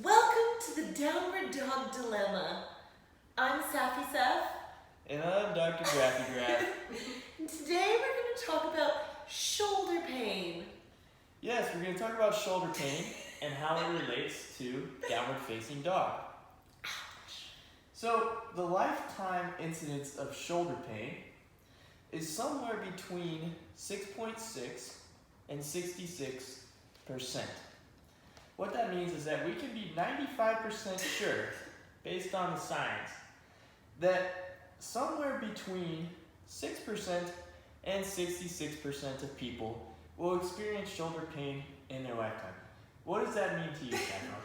Welcome to the Downward Dog Dilemma. I'm Safi Saf, And I'm Dr. Graphy Graph. and today we're going to talk about shoulder pain. Yes, we're going to talk about shoulder pain and how it relates to downward facing dog. So, the lifetime incidence of shoulder pain is somewhere between 6.6 and 66%. What that means is that we can be 95% sure, based on the science, that somewhere between 6% and 66% of people will experience shoulder pain in their lifetime. What does that mean to you, Saffron?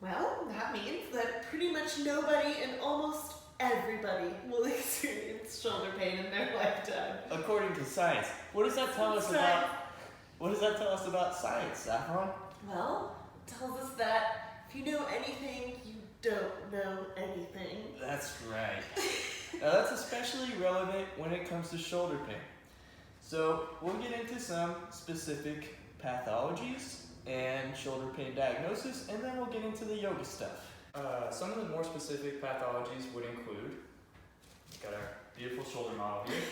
Well, that means that pretty much nobody and almost everybody will experience shoulder pain in their lifetime. According to science. What does that tell us about science, Saffron? Well, it tells us that if you know anything, you don't know anything. That's right. Now that's especially relevant when it comes to shoulder pain. So we'll get into some specific pathologies and shoulder pain diagnosis, and then we'll get into the yoga stuff. Some of the more specific pathologies would include, got our beautiful shoulder model here,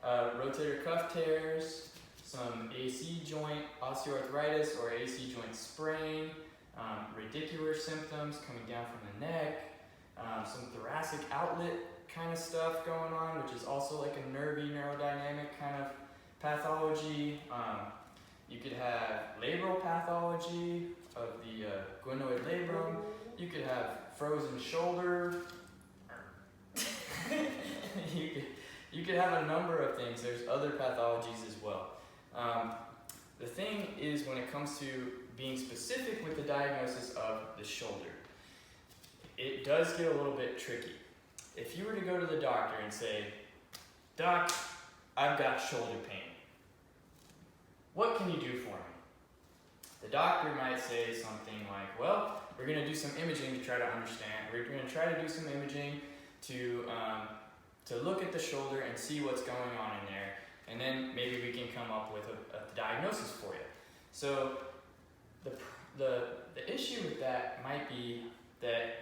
rotator cuff tears, some AC joint osteoarthritis or AC joint sprain, radicular symptoms coming down from the neck, some thoracic outlet kind of stuff going on, which is also like a nervy, neurodynamic kind of pathology. You could have labral pathology of the glenoid labrum. You could have frozen shoulder. you could have a number of things. There's other pathologies as well. The thing is, when it comes to being specific with the diagnosis of the shoulder, it does get a little bit tricky. If you were to go to the doctor and say, "Doc, I've got shoulder pain. What can you do for me?" The doctor might say something like, "Well, we're going to do some imaging to try to understand. We're going to try to do some imaging to look at the shoulder and see what's going on in there, and then maybe we can come up with a diagnosis for you." So the issue with that might be that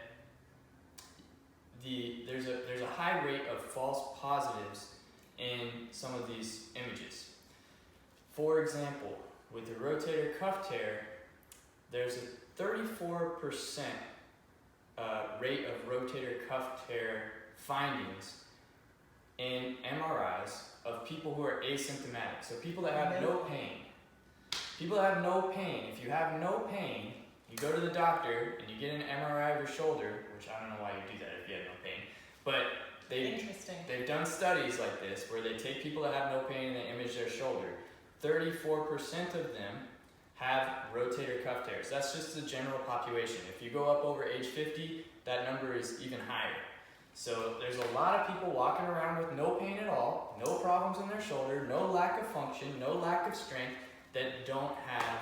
there's a high rate of false positives in some of these images. For example, with the rotator cuff tear, there's a 34% rate of rotator cuff tear findings in MRIs of people who are asymptomatic. So people that have no pain. People that have no pain. If you have no pain, you go to the doctor and you get an MRI of your shoulder, which I don't know why you do that if you have no pain, but they've done studies like this where they take people that have no pain and they image their shoulder. 34% of them have rotator cuff tears. That's just the general population. If you go up over age 50, that number is even higher. So there's a lot of people walking around with no pain at all, no problems in their shoulder, no lack of function, no lack of strength, that don't have,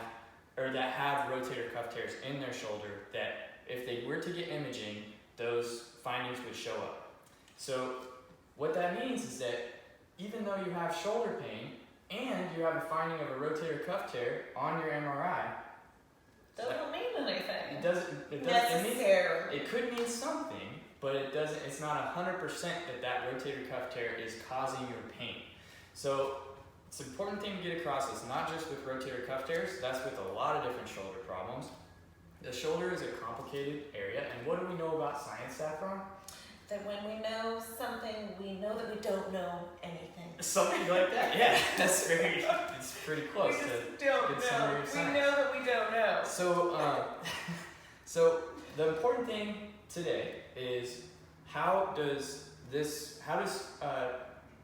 or that have rotator cuff tears in their shoulder, that if they were to get imaging, those findings would show up. So what that means is that even though you have shoulder pain and you have a finding of a rotator cuff tear on your MRI, Doesn't mean anything. It could mean something, but it doesn't. It's not 100% that rotator cuff tear is causing your pain. So it's an important thing to get across. It's not just with rotator cuff tears. That's with a lot of different shoulder problems. The shoulder is a complicated area, and what do we know about science, Saffron? That when we know something, we know that we don't know anything. Something like that. Yeah, it's pretty close to good summary of science. We know that we don't know. So the important thing today is how does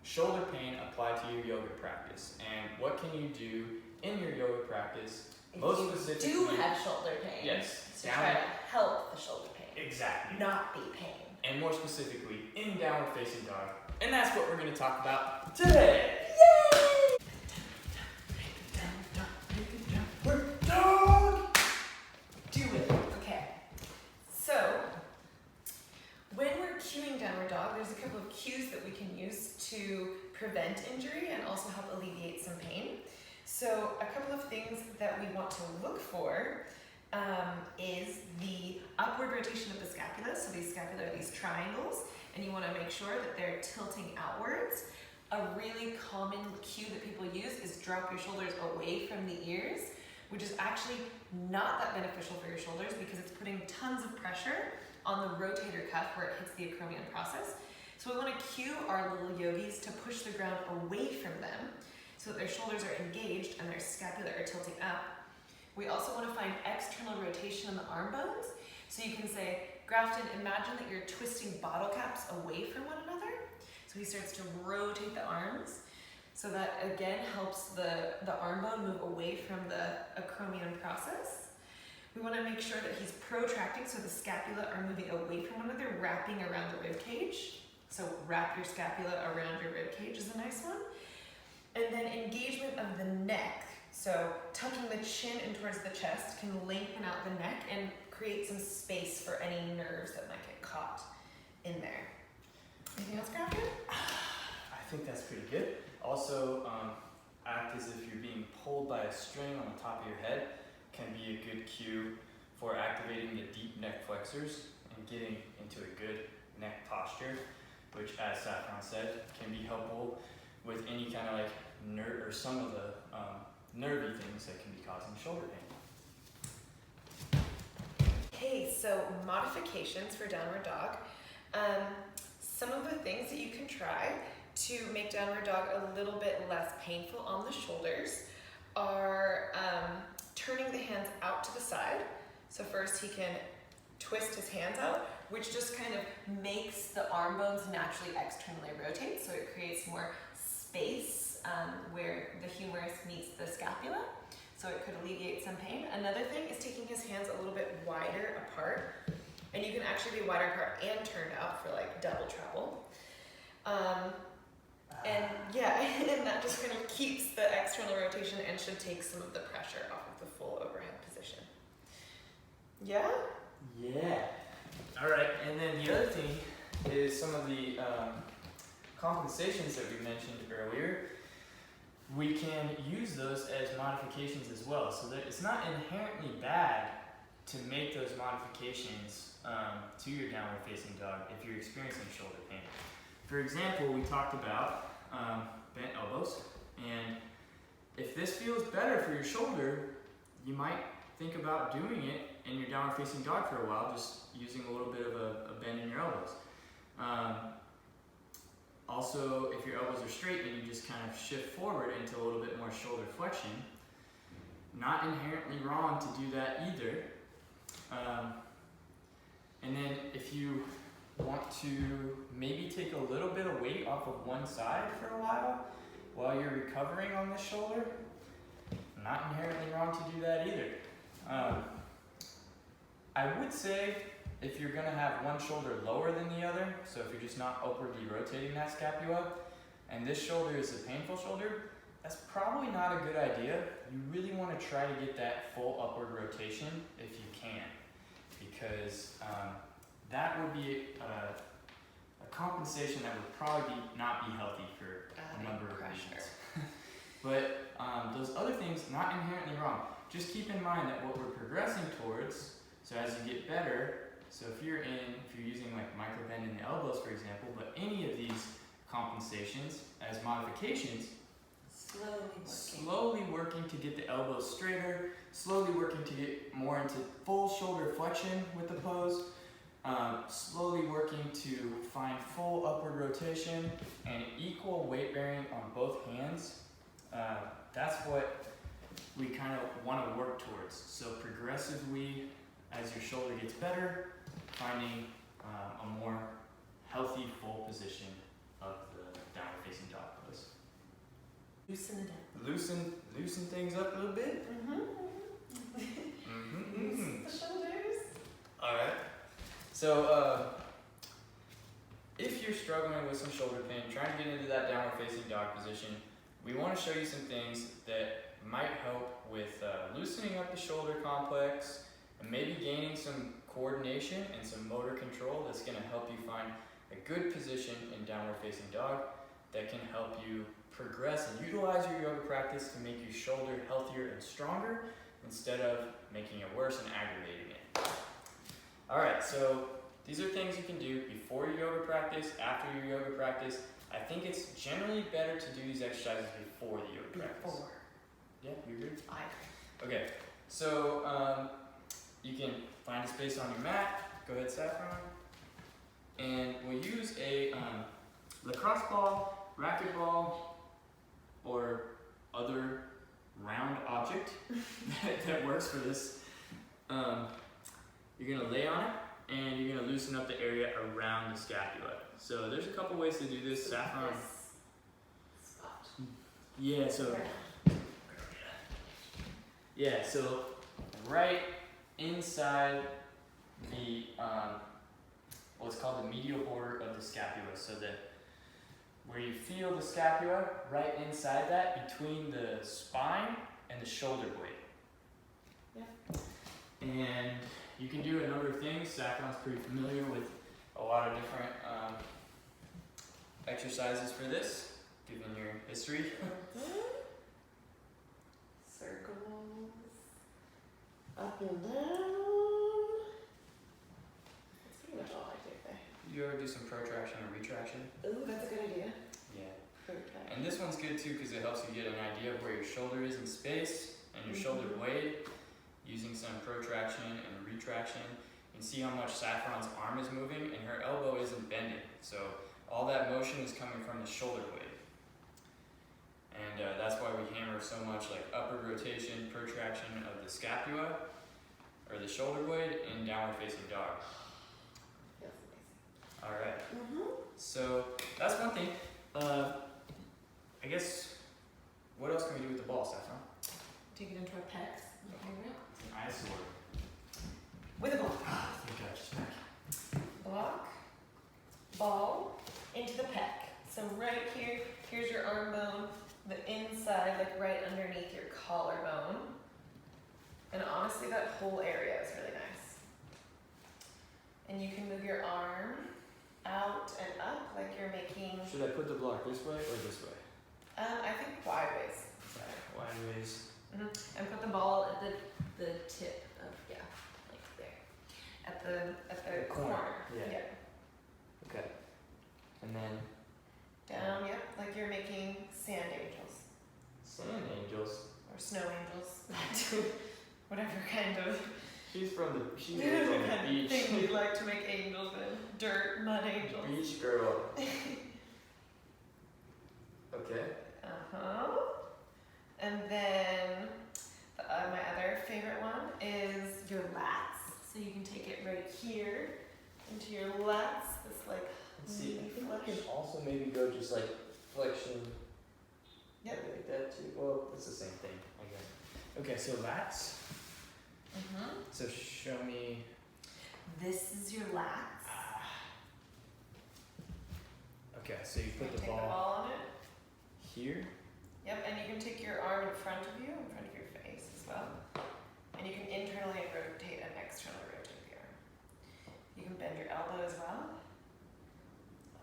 shoulder pain apply to your yoga practice, and what can you do in your yoga practice? If most you specifically, do have shoulder pain, yes, to try to help the shoulder pain, exactly, not be pain. And more specifically in downward facing dog, and that's what we're going to talk about today. Yay! Downward dog. Do it. Okay. So when we're cueing downward dog, there's a couple of cues that we can use to prevent injury and also help alleviate some pain. So a couple of things that we want to look for is the rotation of the scapula. So these scapula are these triangles, and you want to make sure that they're tilting outwards. A really common cue that people use is drop your shoulders away from the ears, which is actually not that beneficial for your shoulders because it's putting tons of pressure on the rotator cuff where it hits the acromion process. So we want to cue our little yogis to push the ground away from them so that their shoulders are engaged and their scapula are tilting up. We also want to find external rotation in the arm bones. So you can say, Grafton, imagine that you're twisting bottle caps away from one another. So he starts to rotate the arms. So that again helps the arm bone move away from the acromion process. We want to make sure that he's protracting so the scapula are moving away from one another, wrapping around the rib cage. So wrap your scapula around your rib cage is a nice one. And then engagement of the neck. So tucking the chin in towards the chest can lengthen out the neck and create some space for any nerves that might get caught in there. Anything else, Grafton? I think that's pretty good. Also, act as if you're being pulled by a string on the top of your head can be a good cue for activating the deep neck flexors and getting into a good neck posture, which, as Saffron said, can be helpful with any kind of like nerve or some of the nervy things that can be causing shoulder pain. Okay, so modifications for downward dog. Some of the things that you can try to make downward dog a little bit less painful on the shoulders are turning the hands out to the side. So first he can twist his hands out, which just kind of makes the arm bones naturally externally rotate, so it creates more space where the humerus meets the scapula, so it could alleviate some pain. Another thing is taking his hands a little bit wider apart, and you can actually be wider apart and turned out for like double trouble. And yeah, and that just kind of keeps the external rotation and should take some of the pressure off of the full overhead position. Yeah? Yeah. All right, and then the other thing is some of the compensations that we mentioned earlier. We can use those as modifications as well, so that it's not inherently bad to make those modifications to your downward facing dog if you're experiencing shoulder pain. For example, we talked about bent elbows, and if this feels better for your shoulder, you might think about doing it in your downward facing dog for a while, just using a little bit of a bend in your elbows. Also, if your elbows are straight, then you just kind of shift forward into a little bit more shoulder flexion. Not inherently wrong to do that either. And then if you want to maybe take a little bit of weight off of one side for a while you're recovering on this shoulder, not inherently wrong to do that either. I would say if you're gonna have one shoulder lower than the other, so if you're just not upwardly rotating that scapula, and this shoulder is a painful shoulder, that's probably not a good idea. You really wanna try to get that full upward rotation if you can, because that would be a compensation that would probably not be healthy for a number of reasons. But those other things, not inherently wrong. Just keep in mind that what we're progressing towards, so as you get better, so if you're using like micro bend in the elbows, for example, but any of these compensations as modifications, slowly working to get the elbows straighter, slowly working to get more into full shoulder flexion with the pose, slowly working to find full upward rotation and equal weight bearing on both hands. That's what we kind of want to work towards. So progressively, as your shoulder gets better, finding a more healthy full position of the downward facing dog pose. Loosen it up. Loosen things up a little bit. Loosen the shoulders. All right. So if you're struggling with some shoulder pain, trying to get into that downward facing dog position, we want to show you some things that might help with loosening up the shoulder complex and maybe gaining some coordination and some motor control that's going to help you find a good position in downward facing dog that can help you progress and utilize your yoga practice to make your shoulder healthier and stronger instead of making it worse and aggravating it. Alright, so these are things you can do before your yoga practice, after your yoga practice. I think it's generally better to do these exercises before the yoga practice. Before. Yeah, you agree? I agree. Okay, so you can find a space on your mat. Go ahead, Saffron. And we'll use a lacrosse ball, racquetball, or other round object that works for this. You're gonna lay on it, and you're gonna loosen up the area around the scapula. So there's a couple ways to do this. Saffron. This spot. Yeah. So. Right. Yeah. So right inside the what's called the medial border of the scapula. So that where you feel the scapula, right inside that, between the spine and the shoulder blade. Yeah. And you can do a number of things. Saffron's pretty familiar with a lot of different exercises for this, given your history. Circles. Up and down. That's pretty much all I do there. You ever do some protraction or retraction? Ooh, that's a good idea. Yeah. Protract. And this one's good too because it helps you get an idea of where your shoulder is in space and your shoulder blade. Using some protraction and retraction, you can see how much Saffron's arm is moving and her elbow isn't bending. So all that motion is coming from the shoulder blade. And that's why we hammer so much like upward rotation, protraction of the scapula or the shoulder blade in downward facing dog. Feels amazing. All right. Mm-hmm. So that's one thing. I guess, what else can we do with the ball, Saffron? Take it into our pecs. An eyesore. With a block. I think I just back. Block, ball, into the pec. So right here, here's your arm bone, the inside, like right underneath your collarbone. And honestly, that whole area is really nice. And you can move your arm out and up like you're making, Should I put the block this way or this way? I think wide ways. Wide ways. And put the ball at the tip of, yeah, like there. At the corner. Yeah. Okay. And then Down, yep, like you're making sand angels. sand angels. Or snow angels. Whatever kind of She lives on the beach. thing we like to make angels in. Dirt, mud angels. Beach girl. Okay. Uh-huh. And then my other favorite one is your lats. So you can take it right here into your lats. This like Let's see. I knee think I flush. can also maybe go just like flexion. Yep. Like that too. Well, it's the same thing, I guess. Okay, so lats. Mm-hmm. So show me. This is your lats. Okay, so you put the Take ball on it. here. Yep, and you can take your arm in front of you, in front of your face as well. And you can internally rotate and externally rotate the arm. You can bend your elbow as well,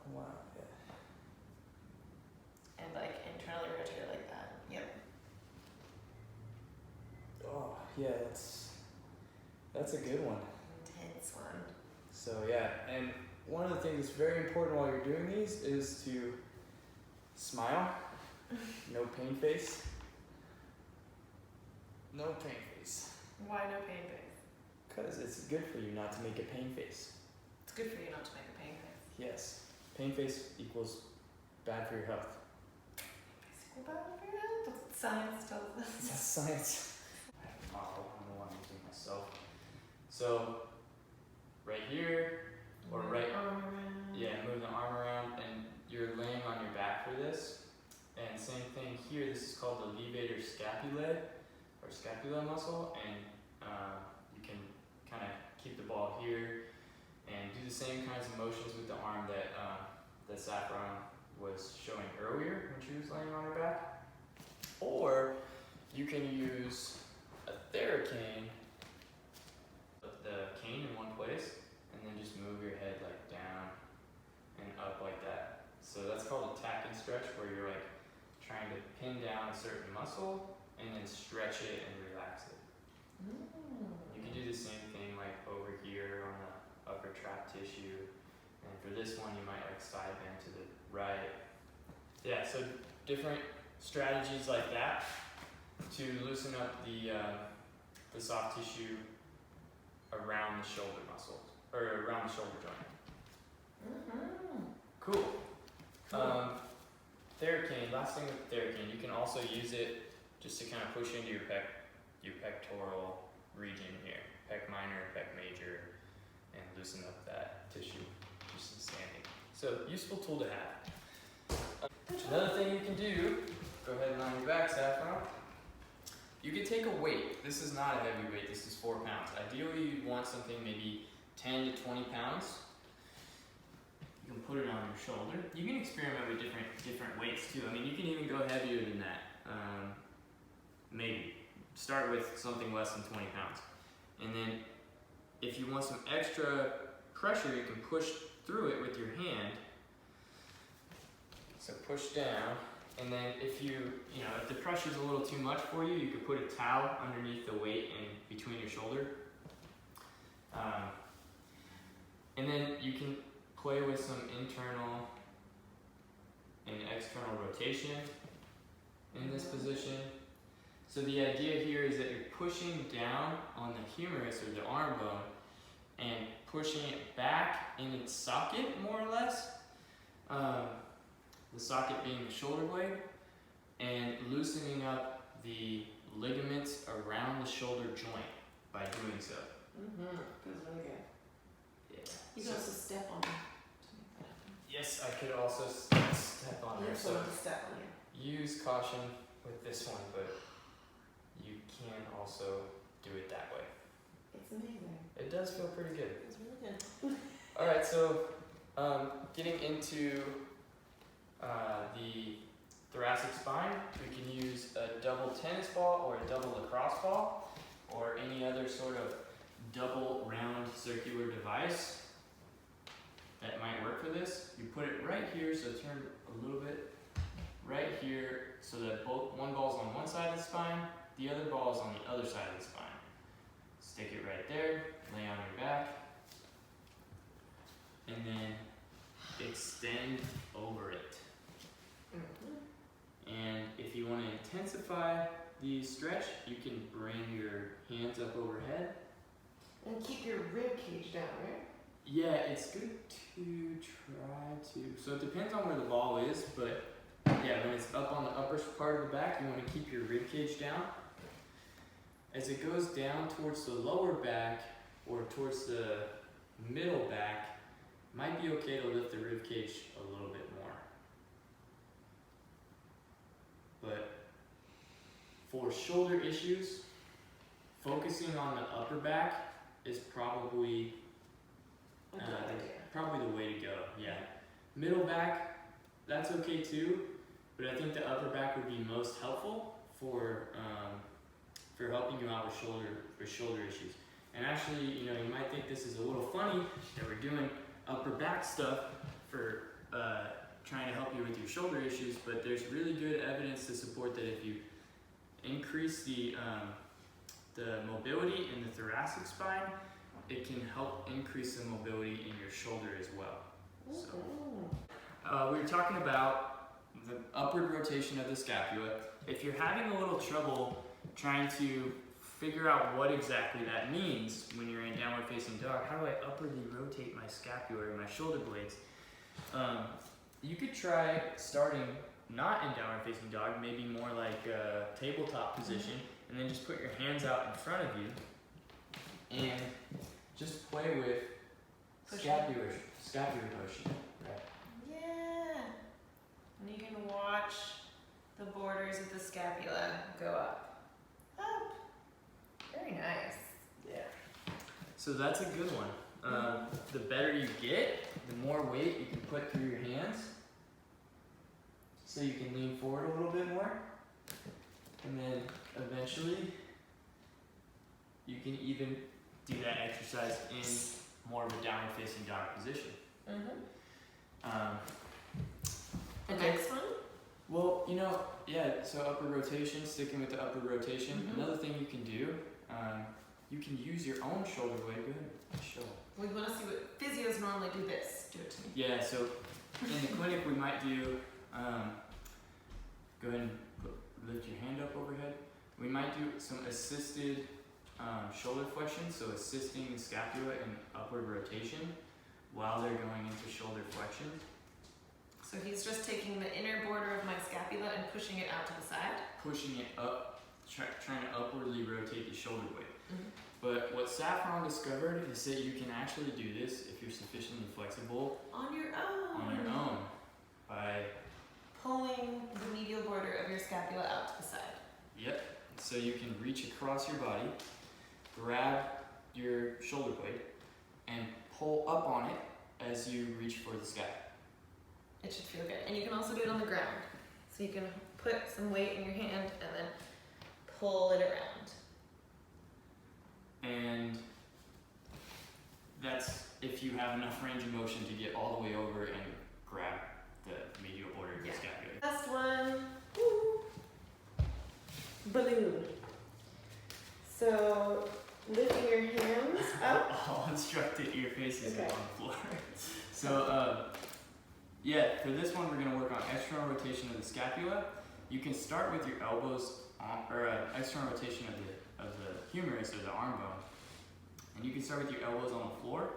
Oh, wow. Yeah. and like internally rotate it like that. Yep. Oh, yeah. That's a good one. Intense one. So yeah, and one of the things that's very important while you're doing these is to smile. No pain face. No pain face. Why no pain face? Because it's good for you not to make a pain face. It's good for you not to make a pain face. Yes. Pain face equals bad for your health. Basically bad for your health. That's what science tells us. That's science. I have a model. I'm the one using myself. So, right here, or Move right. your arm around. Yeah, move the arm around, and you're laying on your back for this. And same thing here, this is called the levator scapulae, or scapula muscle, and you can kind of keep the ball here, and do the same kinds of motions with the arm that that Saffron was showing earlier when she was laying on her back. Or you can use a Theracane, put the cane in one place, and then just move your head like down and up like that. So that's called a tack and stretch, where you're like trying to pin down a certain muscle and then stretch it and relax it. Mm. You can do the same thing like over here on the tissue. And for this one, you might like side bend to the right. Yeah, so different strategies like that to loosen up the soft tissue around the shoulder muscles, or around the shoulder joint. Cool. Theracane, last thing with Theracane, you can also use it just to kind of push into your pectoral region here, pec minor, pec major, and loosen up that tissue just in standing. So, useful tool to have. Another thing you can do, go ahead and lie on your back, Saffron. You could take a weight. This is not a heavy weight, this is 4 pounds. Ideally, you'd want something maybe 10 to 20 pounds. You can put it on your shoulder. You can experiment with different weights too. I mean, you can even go heavier than that. Maybe. Start with something less than 20 pounds. And then if you want some extra pressure, you can push through it with your hand. So push down. And then if if the pressure's a little too much for you, you could put a towel underneath the weight and between your shoulder. And then you can play with some internal and external rotation in this position. So the idea here is that you're pushing down on the humerus or the arm bone and pushing it back in its socket, more or less. The socket being the shoulder blade, and loosening up the ligaments around the shoulder joint by doing so. Feels really good. Yeah. You can also step on it to make that happen. Yes, I could also step on You there. also want to step on you. Use caution with this one, but you can also do it that way. It's amazing. It does feel pretty good. It's really good. All right, so getting into the thoracic spine, we can use a double tennis ball or a double lacrosse ball or any other sort of double round circular device that might work for this. You put it right here, so turn a little bit right here so that one ball's on one side of the spine, the other ball is on the other side of the spine. Stick it right there, lay on your back, and then extend over it. And if you want to intensify the stretch, you can bring your hands up overhead. And keep your rib cage down, right? Yeah, it's good to try to. So it depends on where the ball is, but yeah, when it's up on the upper part of the back, you want to keep your rib cage down. As it goes down towards the lower back or towards the middle back, might be okay to lift the rib cage a little bit more. But for shoulder issues, focusing on the upper back is probably the way to go. Yeah, middle back, that's okay too, but I think the upper back would be most helpful for helping you out with shoulder issues. And actually, you might think this is a little funny that we're doing upper back stuff for trying to help you with your shoulder issues, but there's really good evidence to support that if you increase the mobility in the thoracic spine, it can help increase the mobility in your shoulder as well. So, we were talking about the upward rotation of the scapula. If you're having a little trouble trying to figure out what exactly that means when you're in downward facing dog, how do I upwardly rotate my scapula or my shoulder blades? You could try starting not in downward facing dog, maybe more like a tabletop position, and then just put your hands out in front of you and just play with scapular motion. Right. Yeah. And you can watch the borders of the scapula go up. Up. Very nice. Yeah. So that's a good one. The better you get, the more weight you can put through your hands. So you can lean forward a little bit more. And then eventually, you can even do that exercise in more of a downward facing dog position. The next one? Well, so upper rotation, sticking with the upper rotation. Another thing you can do, you can use your own shoulder blade. Go ahead and show. We want to see what physios normally do this. Do it to me. Yeah, so in the clinic we might do, go ahead and lift your hand up overhead. We might do some assisted shoulder flexion, so assisting the scapula in upward rotation while they're going into shoulder flexion. So he's just taking the inner border of my scapula and pushing it out to the side. Pushing it up, trying to upwardly rotate the shoulder blade. Mm-hmm. But what Saffron discovered is that you can actually do this if you're sufficiently flexible On your own. on your own by, Pulling the medial border of your scapula out to the side. yep. So you can reach across your body, grab your shoulder blade, and pull up on it as you reach for the scap. It should feel good. And you can also do it on the ground. So you can put some weight in your hand and then pull it around. And that's if you have enough range of motion to get all the way over and grab the medial border of your scapula. Last one. Woo. Balloon. So lifting your hands up. I'll instruct it, your face is Okay. on the floor. So, yeah, for this one we're going to work on external rotation of the scapula. You can start with your elbows on, or external rotation of the humerus or the arm bone. And you can start with your elbows on the floor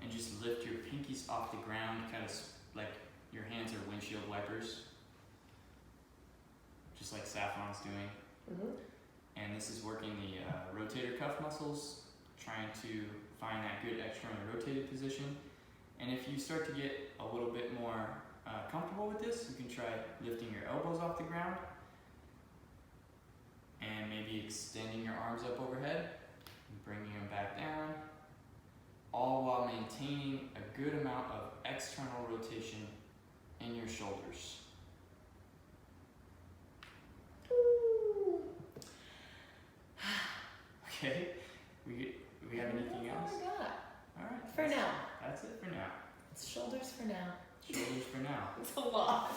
and just lift your pinkies off the ground, kind of like your hands are windshield wipers, just like Saffron's doing. Mm-hmm. And this is working the rotator cuff muscles, trying to find that good externally rotated position. And if you start to get a little bit more comfortable with this, you can try lifting your elbows off the ground and maybe extending your arms up overhead and bringing them back down, all while maintaining a good amount of external rotation in your shoulders. Okay, we have anything else? Oh my god. All right. For now. That's it for now. It's shoulders for now. Shoulders for now. It's a lot.